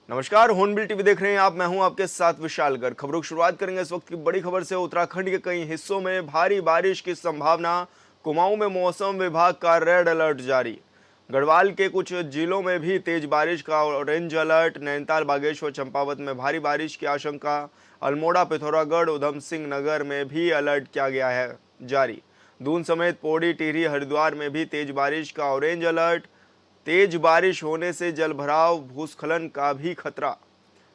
नमस्कार, hornbill TV देख रहे हैं आप। मैं हूं आपके साथ विशाल गर्ग। खबरों की शुरुआत करेंगे इस वक्त की बड़ी खबर से। उत्तराखंड के कई हिस्सों में भारी बारिश की संभावना। कुमाऊं में मौसम विभाग का रेड अलर्ट जारी। गढ़वाल के कुछ जिलों में भी तेज बारिश का ऑरेंज अलर्ट। नैनीताल, बागेश्वर, चंपावत में भारी बारिश की आशंका। अल्मोड़ा, पिथौरागढ़, उधम सिंह नगर में भी अलर्ट किया गया है जारी। दून समेत पौड़ी, टिहरी, हरिद्वार में भी तेज बारिश का ऑरेंज अलर्ट। तेज बारिश होने से जलभराव, भूस्खलन का भी खतरा।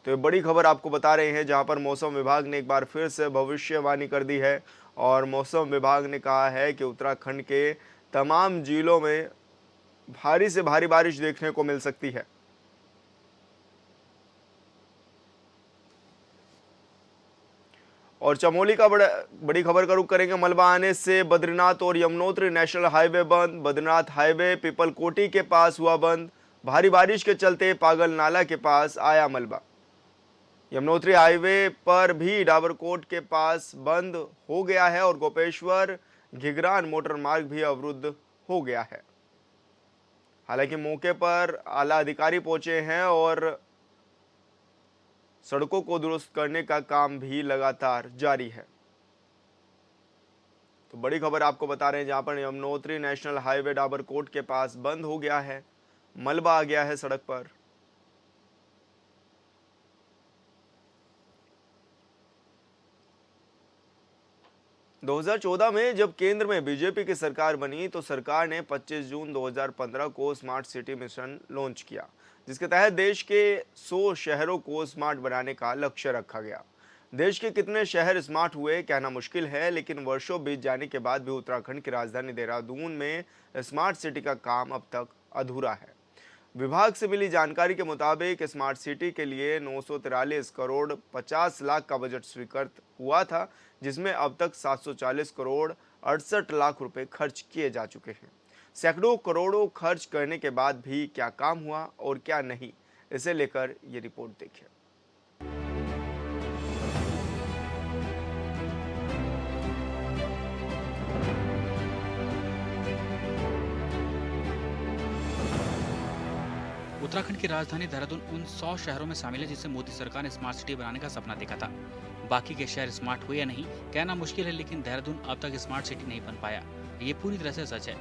तो ये बड़ी खबर आपको बता रहे हैं, जहां पर मौसम विभाग ने एक बार फिर से भविष्यवाणी कर दी है। और मौसम विभाग ने कहा है कि उत्तराखंड के तमाम जिलों में भारी से भारी बारिश देखने को मिल सकती है। और चमोली का बड़ी खबर का रुख करेंगे। मलबा आने से बद्रीनाथ और यमुनोत्री नेशनल हाईवे बंद। बद्रीनाथ हाईवे पीपलकोटी के पास हुआ बंद। भारी बारिश के चलते पागल नाला के पास आया मलबा। यमुनोत्री हाईवे पर भी डाबरकोट के पास बंद हो गया है और गोपेश्वर घिघरान मोटर मार्ग भी अवरुद्ध हो गया है। हालांकि मौके पर आला अधिकारी पहुंचे हैं और सड़कों को दुरुस्त करने का काम भी लगातार जारी है। तो बड़ी खबर आपको बता रहे हैं, जहां पर यमुनोत्री नेशनल हाईवे डाबरकोट के पास बंद हो गया है, मलबा आ गया है सड़क पर। - 2014 में जब केंद्र में बीजेपी की सरकार बनी तो सरकार ने 25 जून 2015 को स्मार्ट सिटी मिशन लॉन्च किया, जिसके तहत देश के 100 शहरों को स्मार्ट बनाने का लक्ष्य रखा गया। देश के कितने शहर स्मार्ट हुए कहना मुश्किल है, लेकिन वर्षों बीत जाने के बाद भी उत्तराखंड की राजधानी देहरादून में स्मार्ट सिटी का काम अब तक अधूरा है। विभाग से मिली जानकारी के मुताबिक स्मार्ट सिटी के लिए 943 करोड़ 50 लाख का बजट स्वीकृत हुआ था, जिसमें अब तक 740 करोड़ 68 लाख रुपए खर्च किए जा चुके हैं। सैकड़ों करोड़ों खर्च करने के बाद भी क्या काम हुआ और क्या नहीं, इसे लेकर ये रिपोर्ट देखिए। उत्तराखंड की राजधानी देहरादून उन 100 शहरों में शामिल है जिसे मोदी सरकार ने स्मार्ट सिटी बनाने का सपना देखा था। बाकी के शहर स्मार्ट हुए या नहीं कहना मुश्किल है, लेकिन देहरादून अब तक स्मार्ट सिटी नहीं बन पाया, ये पूरी तरह से सच है।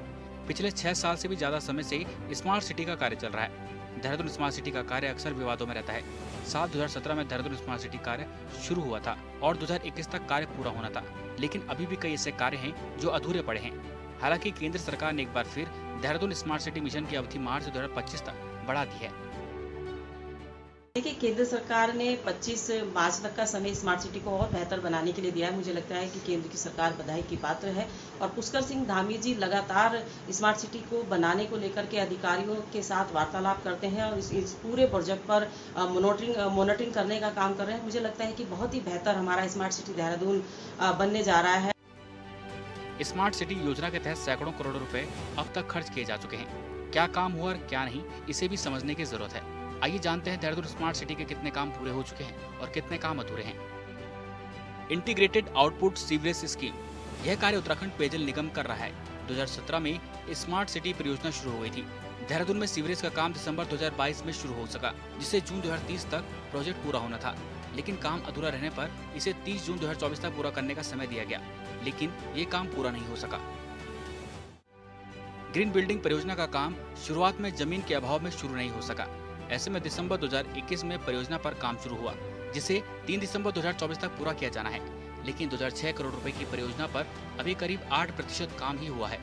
पिछले 6 साल से भी ज्यादा समय से स्मार्ट सिटी का कार्य चल रहा है। देहरादून स्मार्ट सिटी का कार्य अक्सर विवादों में रहता है। साल 2017 में देहरादून स्मार्ट सिटी कार्य शुरू हुआ था और 2021 तक कार्य पूरा होना था, लेकिन अभी भी कई ऐसे कार्य हैं जो अधूरे पड़े हैं। हालांकि केंद्र सरकार ने एक बार फिर देहरादून स्मार्ट सिटी मिशन की अवधि मार्च 2025 तक बढ़ा दी है। देखिए, केंद्र सरकार ने 25 मार्च तक का समय स्मार्ट सिटी को और बेहतर बनाने के लिए दिया है। मुझे लगता है कि केंद्र की सरकार बधाई की पात्र है और पुष्कर सिंह धामी जी लगातार स्मार्ट सिटी को बनाने को लेकर के अधिकारियों के साथ वार्तालाप करते हैं और इस पूरे प्रोजेक्ट पर मॉनिटरिंग करने का काम कर रहे हैं। मुझे लगता है कि बहुत ही बेहतर हमारा स्मार्ट सिटी देहरादून बनने जा रहा है। स्मार्ट सिटी योजना के तहत सैकड़ों करोड़ रुपए अब तक खर्च किए जा चुके हैं। क्या काम हुआ और क्या नहीं, इसे भी समझने की जरूरत है। आइए जानते हैं देहरादून स्मार्ट सिटी के कितने काम पूरे हो चुके हैं और कितने काम अधूरे हैं। इंटीग्रेटेड आउटपुट सीवरेज स्कीम, यह कार्य उत्तराखंड पेयजल निगम कर रहा है। 2017 में स्मार्ट सिटी परियोजना शुरू हो गई थी। देहरादून में सीवरेज का काम दिसंबर 2022 में शुरू हो सका, जिससे जून 2030 तक प्रोजेक्ट पूरा होना था, लेकिन काम अधूरा रहने पर इसे 30 जून 2024 तक पूरा करने का समय दिया गया, लेकिन ये काम पूरा नहीं हो सका। ग्रीन बिल्डिंग परियोजना का काम शुरुआत में जमीन के अभाव में शुरू नहीं हो सका। ऐसे में दिसंबर 2021 में परियोजना पर काम शुरू हुआ, जिसे 3 दिसंबर 2024 तक पूरा किया जाना है, लेकिन 2006 करोड़ रुपए की परियोजना पर अभी करीब 8% काम ही हुआ है।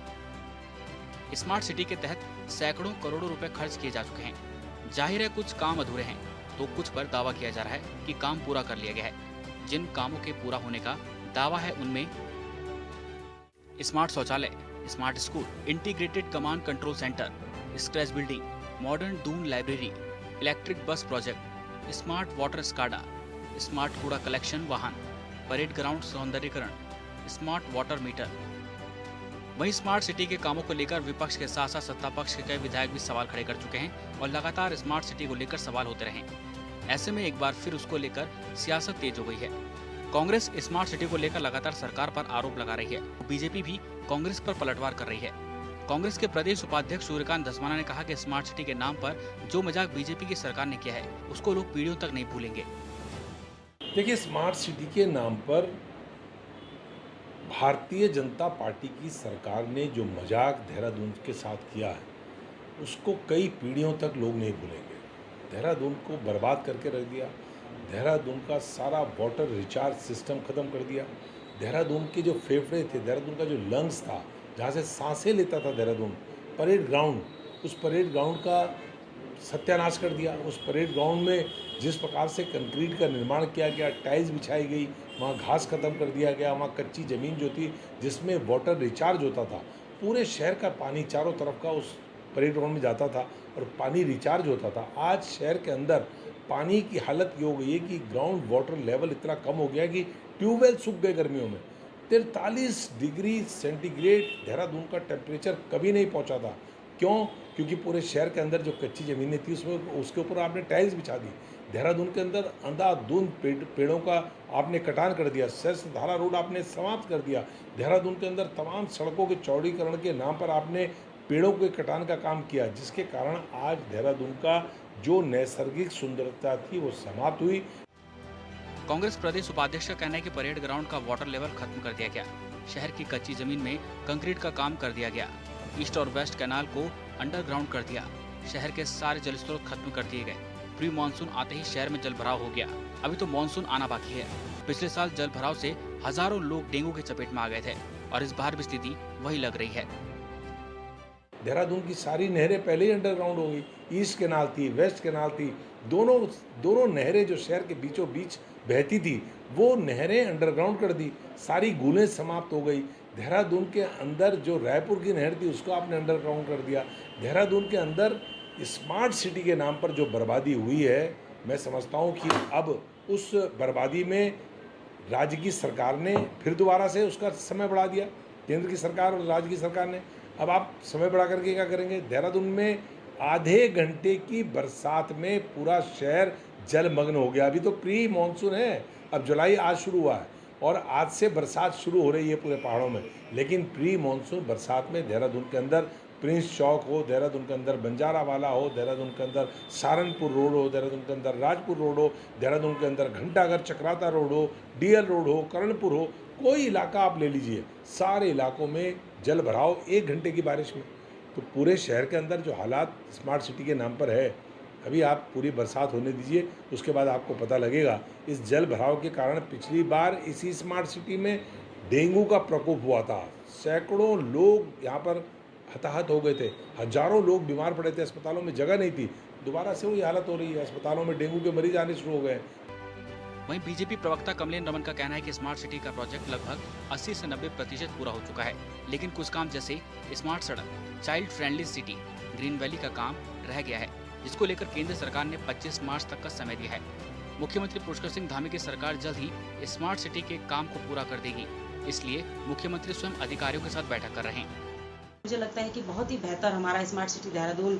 स्मार्ट सिटी के तहत सैकड़ों करोड़ों रुपए खर्च किए जा चुके हैं। जाहिर है कुछ काम अधूरे हैं, तो कुछ पर दावा किया जा रहा है कि काम पूरा कर लिया गया है। जिन कामों के पूरा होने का दावा है उनमें स्मार्ट शौचालय, smart school, integrated command control centre, scratch building, modern Doon library, electric bus project, smart water SCADA, smart कूड़ा कलेक्शन वाहन, परेड ग्राउंड सौंदर्यीकरण, स्मार्ट वाटर मीटर। वहीं स्मार्ट सिटी के कामों को लेकर विपक्ष के साथ साथ सत्ता पक्ष के कई विधायक भी सवाल खड़े कर चुके हैं और लगातार स्मार्ट सिटी को लेकर सवाल होते रहे। ऐसे में एक बार फिर उसको लेकर सियासत तेज हो गई है। कांग्रेस स्मार्ट सिटी को लेकर लगातार सरकार पर आरोप लगा रही है। बीजेपी भी कांग्रेस पर पलटवार कर रही है। कांग्रेस के प्रदेश उपाध्यक्ष सूर्यकांत धस्माना ने कहा कि स्मार्ट सिटी के नाम पर जो मजाक बीजेपी की सरकार ने किया है उसको लोग पीढ़ियों तक नहीं भूलेंगे। देखिए, स्मार्ट सिटी के नाम पर भारतीय जनता पार्टी की सरकार ने जो मजाक देहरादून के साथ किया है उसको कई पीढ़ियों तक लोग नहीं भूलेंगे। देहरादून को बर्बाद करके रख दिया, देहरादून का सारा वाटर रिचार्ज सिस्टम ख़त्म कर दिया, देहरादून के जो फेफड़े थे, देहरादून का जो लंग्स था, जहाँ से सांसें लेता था देहरादून, परेड ग्राउंड, उस परेड ग्राउंड का सत्यानाश कर दिया। उस परेड ग्राउंड में जिस प्रकार से कंक्रीट का निर्माण किया गया, टाइल्स बिछाई गई, वहाँ घास खत्म कर दिया गया, वहाँ कच्ची ज़मीन जो थी जिसमें वाटर रिचार्ज होता था, पूरे शहर का पानी चारों तरफ का उस परेड ग्राउंड में जाता था और पानी रिचार्ज होता था। आज शहर के अंदर पानी की हालत ये हो गई है कि ग्राउंड वाटर लेवल इतना कम हो गया कि ट्यूबवेल सूख गए गर्मियों में। 43 डिग्री सेंटीग्रेड देहरादून का टेम्परेचर कभी नहीं पहुंचा था। क्यों? क्योंकि पूरे शहर के अंदर जो कच्ची ज़मीनें थी उसमें उसके ऊपर आपने टाइल्स बिछा दी। देहरादून के अंदर अंधाधुंध पेड़ों का आपने कटान कर दिया, सहस्त्रधारा रोड आपने समाप्त कर दिया। देहरादून के अंदर तमाम सड़कों के चौड़ीकरण के नाम पर आपने पेड़ों के कटान का काम किया, जिसके कारण आज देहरादून का जो नैसर्गिक सुंदरता थी वो समाप्त हुई। कांग्रेस प्रदेश उपाध्यक्ष का कहना है कि परेड ग्राउंड का वाटर लेवल खत्म कर दिया गया, शहर की कच्ची जमीन में कंक्रीट का काम कर दिया गया, ईस्ट और वेस्ट कैनाल को अंडरग्राउंड कर दिया, शहर के सारे जल स्रोत खत्म कर दिए गए। प्री मानसून आते ही शहर में जल भराव हो गया, अभी तो मानसून आना बाकी है। पिछले साल जल भराव से हजारों लोग डेंगू की चपेट में आ गए थे और इस बार भी स्थिति वही लग रही है। देहरादून की सारी नहरें पहले ही अंडरग्राउंड हो गई। ईस्ट कैनाल थी, वेस्ट कैनाल थी, दोनों नहरें जो शहर के बीचों बीच बहती थी वो नहरें अंडरग्राउंड कर दी, सारी गूलें समाप्त हो गई। देहरादून के अंदर जो रायपुर की नहर थी उसको आपने अंडरग्राउंड कर दिया। देहरादून के अंदर स्मार्ट सिटी के नाम पर जो बर्बादी हुई है, मैं समझता हूँ कि अब उस बर्बादी में राज्य की सरकार ने फिर दोबारा से उसका समय बढ़ा दिया। केंद्र की सरकार और राज्य की सरकार ने अब आप समय बढ़ा करके क्या करेंगे? देहरादून में आधे घंटे की बरसात में पूरा शहर जलमग्न हो गया। अभी तो प्री मानसून है, अब जुलाई आज शुरू हुआ है और आज से बरसात शुरू हो रही है पूरे पहाड़ों में, लेकिन प्री मानसून बरसात में देहरादून के अंदर प्रिंस चौक हो, देहरादून के अंदर बंजारा वाला हो, देहरादून के अंदर सहारनपुर रोड हो, देहरादून के अंदर राजपुर रोड हो, देहरादून के अंदर घंटाघर चक्राता रोड हो, डीएल रोड हो, कर्णपुर हो, कोई इलाका आप ले लीजिए, सारे इलाकों में जल भराव 1 घंटे की बारिश में। तो पूरे शहर के अंदर जो हालात स्मार्ट सिटी के नाम पर है, अभी आप पूरी बरसात होने दीजिए, उसके बाद आपको पता लगेगा। इस जल भराव के कारण पिछली बार इसी स्मार्ट सिटी में डेंगू का प्रकोप हुआ था, सैकड़ों लोग यहाँ पर हताहत हो गए थे, हजारों लोग बीमार पड़े थे, अस्पतालों में जगह नहीं थी। दोबारा से वही हालत हो रही है, अस्पतालों में डेंगू के मरीज आने शुरू हो गए। वहीं बीजेपी प्रवक्ता कमलेन रमन का कहना है कि स्मार्ट सिटी का प्रोजेक्ट लगभग 80 से 90% पूरा हो चुका है, लेकिन कुछ काम जैसे स्मार्ट सड़क, child friendly city, green valley का काम रह गया है, जिसको लेकर केंद्र सरकार ने 25 मार्च तक का समय दिया है। मुख्यमंत्री पुष्कर सिंह धामी की सरकार जल्द ही स्मार्ट सिटी के काम को पूरा कर देगी, इसलिए मुख्यमंत्री स्वयं अधिकारियों के साथ बैठक कर रहे हैं। मुझे लगता है कि बहुत ही बेहतर हमारा स्मार्ट सिटी देहरादून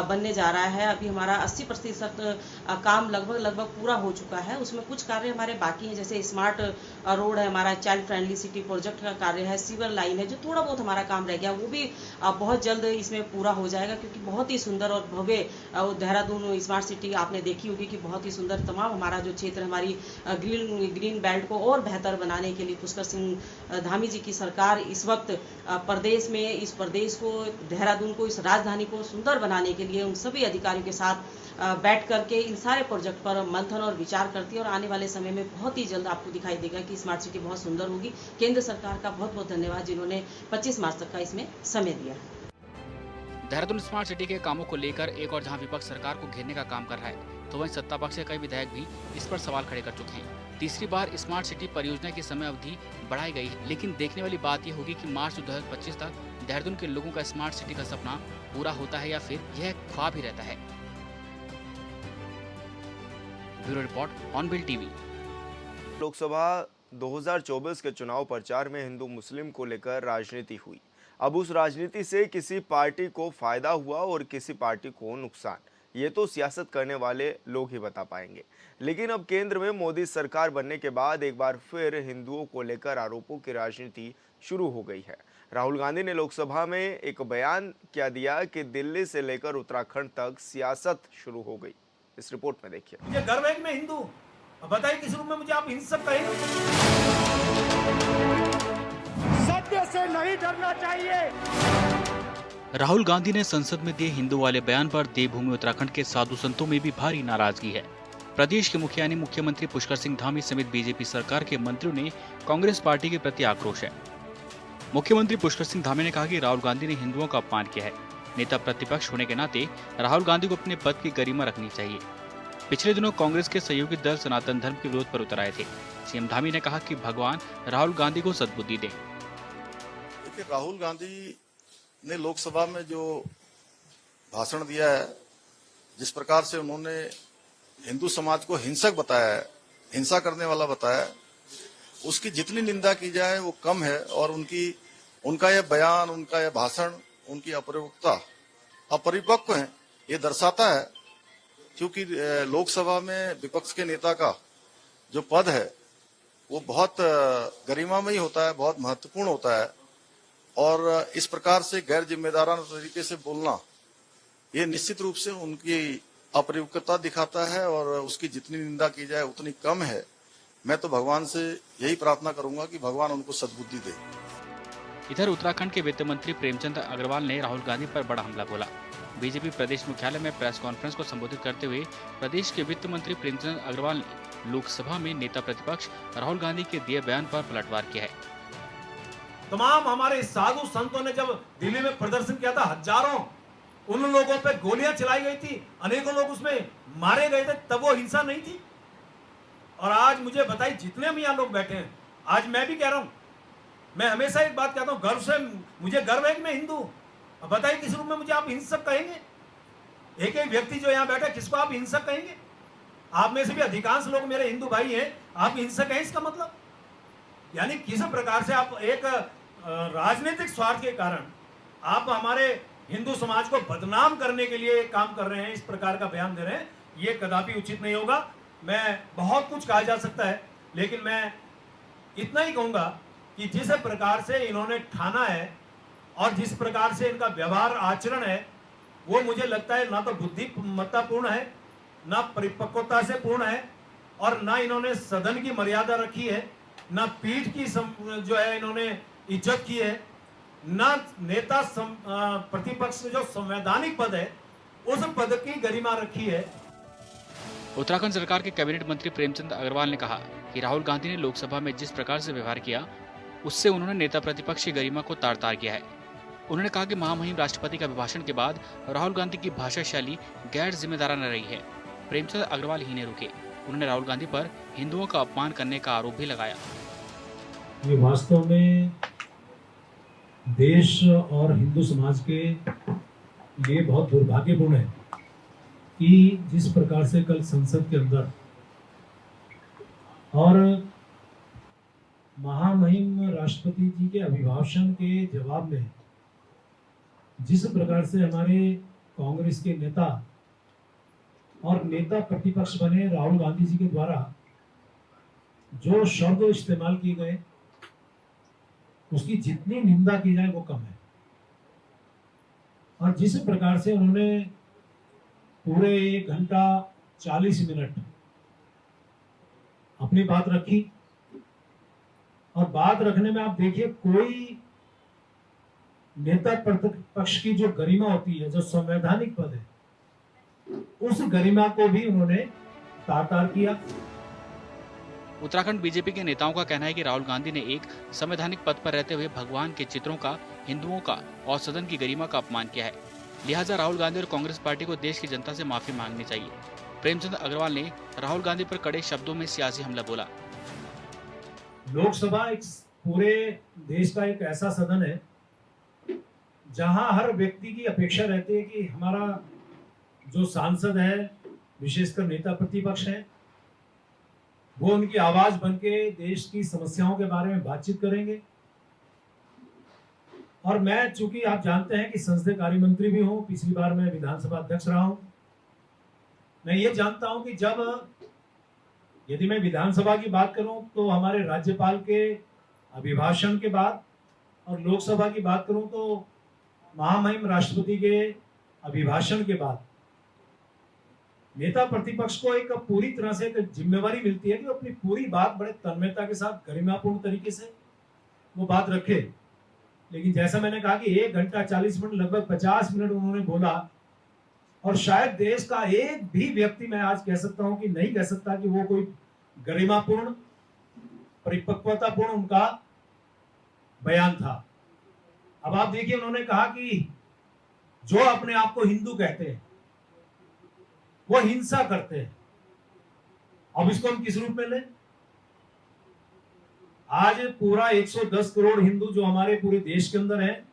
बनने जा रहा है। अभी हमारा 80% काम लगभग पूरा हो चुका है। उसमें कुछ कार्य हमारे बाकी हैं, जैसे स्मार्ट रोड है, हमारा चाइल्ड फ्रेंडली सिटी प्रोजेक्ट का कार्य है, सीवर लाइन है, जो थोड़ा बहुत हमारा काम रह गया वो भी बहुत जल्द इसमें पूरा हो जाएगा, क्योंकि बहुत ही सुंदर और भव्य देहरादून स्मार्ट सिटी आपने देखी होगी कि बहुत ही सुंदर तमाम हमारा जो क्षेत्र हमारी ग्रीन बेल्ट को और बेहतर बनाने के लिए पुष्कर सिंह धामी जी की सरकार इस वक्त प्रदेश में इस प्रदेश को, देहरादून को, इस राजधानी को सुंदर बनाने के लिए उन सभी अधिकारियों के साथ बैठ करके इन सारे प्रोजेक्ट पर मंथन और विचार करती है और आने वाले समय में बहुत ही जल्द आपको दिखाई देगा कि स्मार्ट सिटी बहुत सुंदर होगी। केंद्र सरकार का बहुत बहुत धन्यवाद जिन्होंने 25 मार्च तक का इसमें समय दिया है। देहरादून स्मार्ट सिटी के कामों को लेकर एक और जहां विपक्ष सरकार को घेरने का काम कर रहा है, तो वहीं सत्ता पक्ष के कई विधायक भी इस पर सवाल खड़े कर चुके हैं। तीसरी बार स्मार्ट सिटी परियोजना की समय अवधि बढ़ाई गई है, लेकिन देखने वाली बात यह होगी कि मार्च 2025 तक देहरादून के लोगों का स्मार्ट सिटी का सपना पूरा होता है या फिर यह ख्वाब ही रहता है। Bureau report on bill TV. Lok Sabha 2024 के चुनाव प्रचार में हिंदू मुस्लिम को लेकर राजनीति हुई। अब उस राजनीति से किसी पार्टी को फायदा हुआ और किसी पार्टी को नुकसान। ये तो सियासत करने वाले लोग ही बता पाएंगे। लेकिन अब केंद्र में मोदी सरकार बनने के बाद एक बार फिर हिंदुओं को लेकर आरोपों की राजनीति शुरू हो गई है। राहुल गांधी ने लोकसभा में एक बयान क्या दिया कि दिल्ली से लेकर उत्तराखंड तक सियासत शुरू हो गई। इस रिपोर्ट में देखिए। मुझे गर्व है कि मैं हिंदू हूं। अब बताइए किस रूप में मुझे आप हिंसक कहेंगे? सत्य से नहीं डरना चाहिए। राहुल गांधी ने संसद में दिए हिंदू वाले बयान पर देवभूमि उत्तराखंड के साधु संतों में भी भारी नाराजगी है। प्रदेश के मुखिया यानी मुख्यमंत्री पुष्कर सिंह धामी समेत बीजेपी सरकार के मंत्रियों ने कांग्रेस पार्टी के प्रति आक्रोश है। मुख्यमंत्री पुष्कर सिंह धामी ने कहा कि राहुल गांधी ने हिंदुओं का अपमान किया है। नेता प्रतिपक्ष होने के नाते राहुल गांधी को अपने पद की गरिमा रखनी चाहिए। पिछले दिनों कांग्रेस के सहयोगी दल सनातन धर्म के विरोध पर उतर आए थे। सीएम धामी ने कहा कि भगवान राहुल गांधी को सद्बुद्धि दें। देखिए, राहुल गांधी ने लोकसभा में जो भाषण दिया है, जिस प्रकार से उन्होंने हिंदू समाज को हिंसक बताया है, हिंसा करने वाला बताया है, उसकी जितनी निंदा की जाए वो कम है। और उनका यह बयान, उनका यह भाषण, उनकी अपरिपक्वता, अपरिपक्व है, ये दर्शाता है। क्योंकि लोकसभा में विपक्ष के नेता का जो पद है वो बहुत गरिमामयी होता है, बहुत महत्वपूर्ण होता है। और इस प्रकार से गैर जिम्मेदाराना तरीके से बोलना, ये निश्चित रूप से उनकी अपरिपक्वता दिखाता है और उसकी जितनी निंदा की जाए उतनी कम है। मैं तो भगवान से यही प्रार्थना करूंगा कि भगवान उनको सद्बुद्धि दे। इधर उत्तराखंड के वित्त मंत्री प्रेमचंद अग्रवाल ने राहुल गांधी पर बड़ा हमला बोला। बीजेपी प्रदेश मुख्यालय में प्रेस कॉन्फ्रेंस को संबोधित करते हुए प्रदेश के वित्त मंत्री प्रेमचंद अग्रवाल ने लोकसभा में नेता प्रतिपक्ष राहुल गांधी के दिए बयान पर पलटवार किया है। तमाम हमारे साधु संतों ने जब दिल्ली में प्रदर्शन किया था, हजारों उन लोगों पे गोलियां चलाई गई थी, अनेकों लोग उसमें मारे गए थे, तब वो हिंसा नहीं थी। और आज मुझे बताइए, जितने भी यहाँ लोग बैठे हैं, आज मैं भी कह रहा हूं, मैं हमेशा एक बात कहता हूं, गर्व से मुझे गर्व है कि मैं हिंदू हूं। अब बताइए किस रूप में मुझे आप हिंसक कहेंगे? एक एक व्यक्ति जो यहाँ बैठा है, किसको आप हिंसक कहेंगे? आप में से भी अधिकांश लोग मेरे हिंदू भाई हैं, आप हिंसक हैं, इसका मतलब यानी किस प्रकार से आप एक राजनीतिक स्वार्थ के कारण आप हमारे हिंदू समाज को बदनाम करने के लिए काम कर रहे हैं, इस प्रकार का बयान दे रहे हैं, ये कदापि उचित नहीं होगा। मैं बहुत कुछ कहा जा सकता है, लेकिन मैं इतना ही कहूंगा कि जिस प्रकार से इन्होंने ठाना है और जिस प्रकार से इनका व्यवहार आचरण है, वो मुझे लगता है ना तो बुद्धिमत्तापूर्ण है, ना परिपक्वता से पूर्ण है, और ना इन्होंने सदन की मर्यादा रखी है, ना पीठ की जो है इन्होंने इज्जत की है, ना नेता प्रतिपक्ष जो संवैधानिक पद है उस पद की गरिमा रखी है। उत्तराखंड सरकार के कैबिनेट मंत्री प्रेमचंद अग्रवाल ने कहा कि राहुल गांधी ने लोकसभा में जिस प्रकार से व्यवहार किया, उससे उन्होंने नेता प्रतिपक्ष की गरिमा को तार-तार किया है। उन्होंने कहा कि महामहिम राष्ट्रपति के अभिभाषण के बाद राहुल गांधी की भाषा शैली गैर जिम्मेदाराना रही है। प्रेमचंद अग्रवाल ही ने रुके, उन्होंने राहुल गांधी पर हिंदुओं का अपमान करने का आरोप भी लगाया। ये वास्तव में देश और हिंदू समाज के लिए बहुत दुर्भाग्यपूर्ण है कि जिस प्रकार से कल संसद के अंदर और महामहिम राष्ट्रपति जी के अभिभाषण के जवाब में जिस प्रकार से हमारे कांग्रेस के नेता और नेता प्रतिपक्ष बने राहुल गांधी जी के द्वारा जो शब्द इस्तेमाल किए गए, उसकी जितनी निंदा की जाए वो कम है। और जिस प्रकार से उन्होंने पूरे 1 घंटा 40 मिनट अपनी बात रखी, और बात रखने में आप देखिए कोई नेता प्रतिपक्ष की जो गरिमा होती है, जो संवैधानिक पद है, उस गरिमा को भी उन्होंने तार-तार किया। उत्तराखंड बीजेपी के नेताओं का कहना है कि राहुल गांधी ने एक संवैधानिक पद पर रहते हुए भगवान के चित्रों का, हिंदुओं का और सदन की गरिमा का अपमान किया है। लिहाजा राहुल गांधी और कांग्रेस पार्टी को देश की जनता से माफी मांगनी चाहिए। प्रेमचंद अग्रवाल ने राहुल गांधी पर कड़े शब्दों में सियासी हमला बोला। लोकसभा एक पूरे देश का एक ऐसा सदन है जहां हर व्यक्ति की अपेक्षा रहती है कि हमारा जो सांसद है, विशेषकर नेता प्रतिपक्ष है, वो उनकी आवाज बनके देश की समस्याओं के बारे में बातचीत करेंगे। और मैं, चूंकि आप जानते हैं कि संसदीय कार्य मंत्री भी हूं, पिछली बार मैं विधानसभा अध्यक्ष रहा हूं, मैं ये जानता हूं कि जब यदि मैं विधानसभा की बात करूं तो हमारे राज्यपाल के अभिभाषण के बाद, और लोकसभा की बात करूं तो महामहिम राष्ट्रपति के अभिभाषण के बाद नेता प्रतिपक्ष को एक पूरी तरह से एक जिम्मेवारी मिलती है कि वो अपनी पूरी बात बड़े तन्मयता के साथ गरिमापूर्ण तरीके से वो बात रखे। लेकिन जैसा मैंने कहा कि 1 घंटा 40 मिनट, लगभग 50 मिनट उन्होंने बोला, और शायद देश का एक भी व्यक्ति, मैं आज कह सकता हूं कि नहीं कह सकता कि वो कोई गरिमापूर्ण, परिपक्वतापूर्ण उनका बयान था। अब आप देखिए, उन्होंने कहा कि जो अपने आप को हिंदू कहते हैं वो हिंसा करते हैं। अब इसको हम किस रूप में लें? आज पूरा 110 करोड़ हिंदू जो हमारे पूरे देश के अंदर हैं,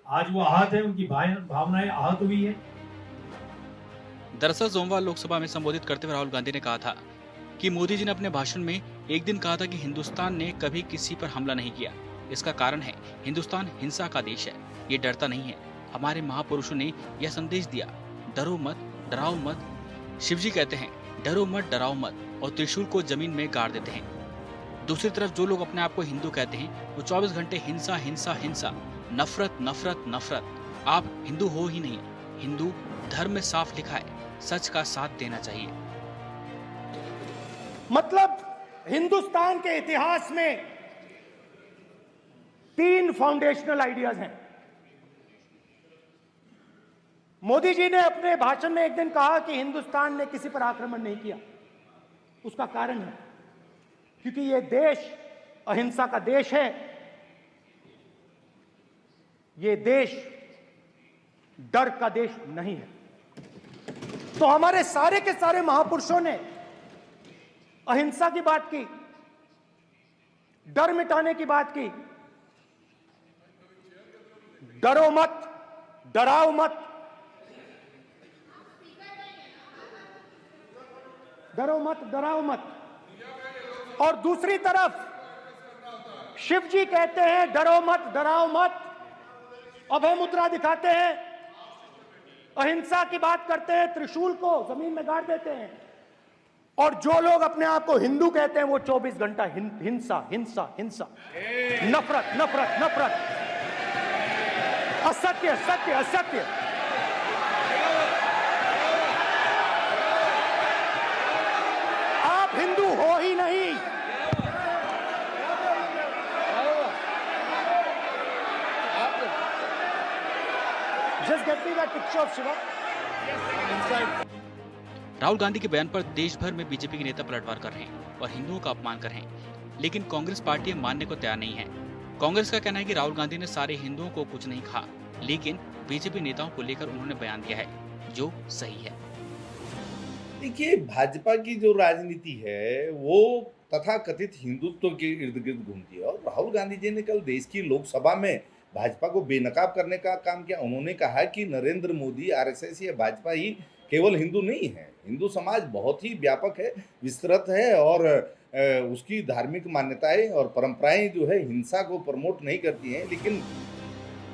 आज वो आहत है, उनकी भावनाएं आहत हुई है। दरअसल सोमवार लोकसभा में संबोधित करते हुए राहुल गांधी ने कहा था कि मोदी जी ने अपने भाषण में एक दिन कहा था कि हिंदुस्तान ने कभी किसी पर हमला नहीं किया। इसका कारण है हिंदुस्तान हिंसा का देश है, ये डरता नहीं है। हमारे महापुरुषों ने यह संदेश दिया, डरो मत, डराओ मत। शिवजी कहते हैं डरो मत, डराओ मत, और त्रिशूल को जमीन में गाड़ देते हैं। दूसरी तरफ जो लोग अपने आप को हिंदू कहते हैं वो 24 घंटे हिंसा हिंसा हिंसा, नफरत नफरत नफरत। आप हिंदू हो ही नहीं। हिंदू धर्म में साफ लिखा है, सच का साथ देना चाहिए। मतलब हिंदुस्तान के इतिहास में 3 फाउंडेशनल आइडियाज हैं। मोदी जी ने अपने भाषण में एक दिन कहा कि हिंदुस्तान ने किसी पर आक्रमण नहीं किया। उसका कारण है क्योंकि यह देश अहिंसा का देश है। यह देश डर का देश नहीं है। तो हमारे सारे के सारे महापुरुषों ने अहिंसा की बात की, डर मिटाने की बात की। डरो मत, डराओ मत, डरो मत, डराओ मत। और दूसरी तरफ शिव जी कहते हैं डरो मत, डराओ मत, अभय मुद्रा दिखाते हैं, अहिंसा की बात करते हैं, त्रिशूल को जमीन में गाड़ देते हैं। और जो लोग अपने आप को हिंदू कहते हैं वो 24 घंटा हिंसा हिंसा हिंसा, नफरत नफरत नफरत, असत्य सत्य असत्य। आप हिंदू हो ही नहीं। Just get me that picture of Shiva. Rahul Gandhi के बयान पर देश भर में बीजेपी के नेता पलटवार कर रहे हैं और हिंदुओं का अपमान कर रहे हैं, लेकिन कांग्रेस पार्टी मानने को तैयार नहीं है। कांग्रेस का कहना है कि राहुल गांधी ने सारे हिंदुओं को कुछ नहीं कहा, लेकिन बीजेपी नेताओं को लेकर उन्होंने बयान दिया है जो सही है। देखिए, भाजपा की जो राजनीति है वो तथाकथित हिंदुत्व के इर्द गिर्द घूमती है, और राहुल गांधी जी ने कल देश की लोकसभा में भाजपा को बेनकाब करने का काम किया। उन्होंने कहा कि नरेंद्र मोदी, आरएसएस या भाजपा ही केवल हिंदू नहीं है, हिंदू समाज बहुत ही व्यापक है, विस्तृत है, और उसकी धार्मिक मान्यताएं और परंपराएं जो है हिंसा को प्रमोट नहीं करती हैं। लेकिन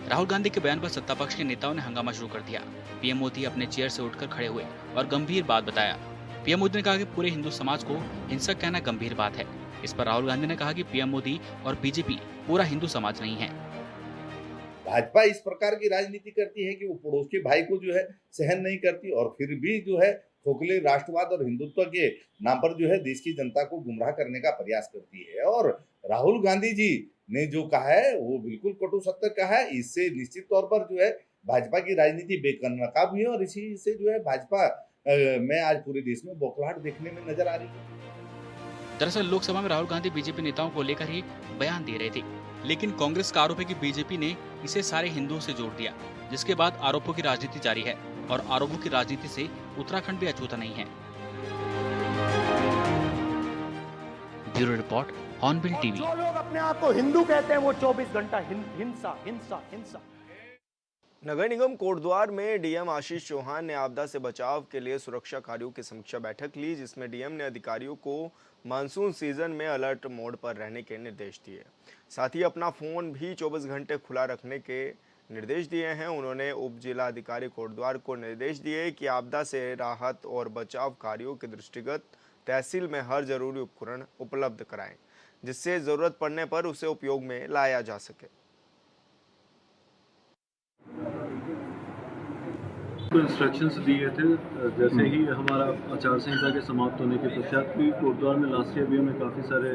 राहुल गांधी के बयान पर सत्ता पक्ष के नेताओं ने हंगामा शुरू कर दिया। पीएम मोदी अपने चेयर से उठकर खड़े हुए और गंभीर बात बताया। पीएम मोदी ने कहा कि पूरे हिंदू समाज को हिंसक कहना गंभीर बात है। इस पर राहुल गांधी ने कहा कि पीएम मोदी और बीजेपी पूरा हिंदू समाज नहीं है। भाजपा इस प्रकार की राजनीति करती है कि वो पड़ोस के भाई को जो है सहन नहीं करती, और फिर भी जो है खोखले राष्ट्रवाद और हिंदुत्व के नाम पर जो है देश की जनता को गुमराह करने का प्रयास करती है। और राहुल गांधी जी ने जो कहा है वो बिल्कुल कटु सत्य कहा है। इससे निश्चित तौर पर जो है भाजपा की राजनीति बेनकाब हुई है, और इसी से जो है भाजपा में आज पूरे देश में बौखलाहट देखने में नजर आ रही है। दरअसल लोकसभा में राहुल गांधी बीजेपी नेताओं को लेकर ही बयान दे रहे थे, लेकिन कांग्रेस का आरोप है कि बीजेपी ने इसे सारे हिंदुओं से जोड़ दिया, जिसके बाद आरोपों की राजनीति जारी है, और आरोपों की राजनीति से उत्तराखंड भी अछूता नहीं है। Bureau report, hornbill TV. जो लोग अपने आप को हिंदू कहते हैं वो 24 घंटा हिंसा हिंसा हिंसा। नगर निगम कोटद्वार में डीएम आशीष चौहान ने आपदा से बचाव के लिए सुरक्षा कार्यों की समीक्षा बैठक ली, जिसमें डीएम ने अधिकारियों को मानसून सीजन में अलर्ट मोड पर रहने के निर्देश दिए। साथ ही अपना फोन भी 24 घंटे खुला रखने के निर्देश दिए हैं। उन्होंने उप जिलाधिकारी कोटद्वार को निर्देश दिए कि आपदा से राहत और बचाव कार्यों के दृष्टिगत तहसील में हर जरूरी उपकरण उपलब्ध कराएं, जिससे जरूरत पड़ने पर उसे उपयोग में लाया जा सके। को इंस्ट्रक्शंस दिए थे जैसे ही हमारा आचार संहिता के समाप्त होने के पश्चात भी कोटद्वार में लास्ट ईयर भी हमें काफ़ी सारे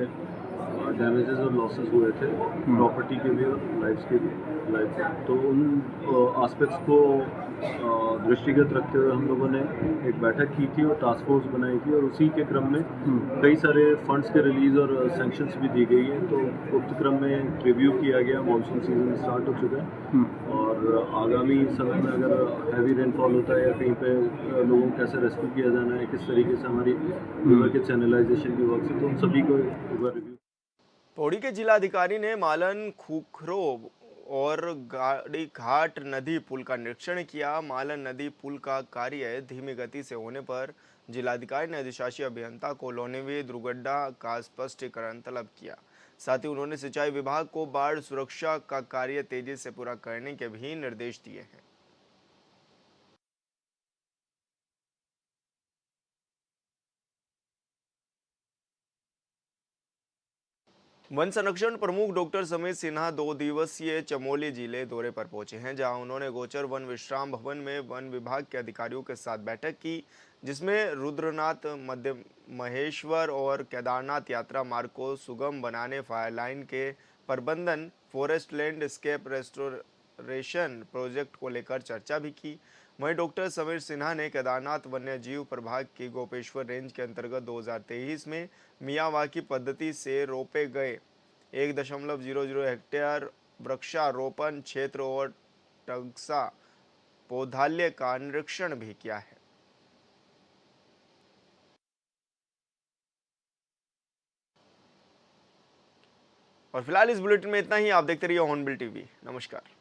डैमेजेस और लॉसेस हुए थे, प्रॉपर्टी के भी और लाइफ्स के भी। तो उन एस्पेक्ट्स को दृष्टिगत रखते हुए हम लोगों ने एक बैठक की थी और टास्क फोर्स बनाई थी, और उसी के क्रम में कई सारे फंड्स के रिलीज और सैंक्शंस भी दी गई हैं। तो उक्त क्रम में रिव्यू किया गया, मानसून सीजन स्टार्ट हो चुका है और आगामी समय में अगर हैवी रेनफॉल होता है या कहीं पे लोगों को कैसे रेस्क्यू किया जाना है, किस तरीके से हमारी रिवर के चैनलाइजेशन की वर्क से, तो उन सभी को एक बार रिव्यू। पौड़ी के जिलाधिकारी ने मालन खुखरो और गाड़ी घाट नदी पुल का निरीक्षण किया। मालन नदी पुल का कार्य धीमी गति से होने पर जिलाधिकारी ने अधिशासी अभियंता को लोनेवी दुर्घटना का स्पष्टीकरण तलब किया। साथ ही उन्होंने सिंचाई विभाग को बाढ़ सुरक्षा का कार्य तेजी से पूरा करने के भी निर्देश दिए हैं। वन संरक्षण प्रमुख डॉक्टर समीर सिन्हा 2 दिवसीय चमोली जिले दौरे पर पहुंचे हैं, जहां उन्होंने गोचर वन विश्राम भवन में वन विभाग के अधिकारियों के साथ बैठक की, जिसमें रुद्रनाथ, मध्य महेश्वर और केदारनाथ यात्रा मार्ग को सुगम बनाने, फायर लाइन के प्रबंधन, फॉरेस्ट लैंडस्केप रेस्टोरेशन प्रोजेक्ट को लेकर चर्चा भी की। वहीं डॉक्टर समीर सिन्हा ने केदारनाथ वन्य जीव प्रभाग की गोपेश्वर रेंज के अंतर्गत 2023 में मियावाकी पद्धति से रोपे गए 1.00 हेक्टेयर वृक्षारोपण क्षेत्र और टगसा पौधाल्य का निरीक्षण भी किया है। और फिलहाल इस बुलेटिन में इतना ही। आप देखते रहिए हॉर्नबिल टीवी। नमस्कार।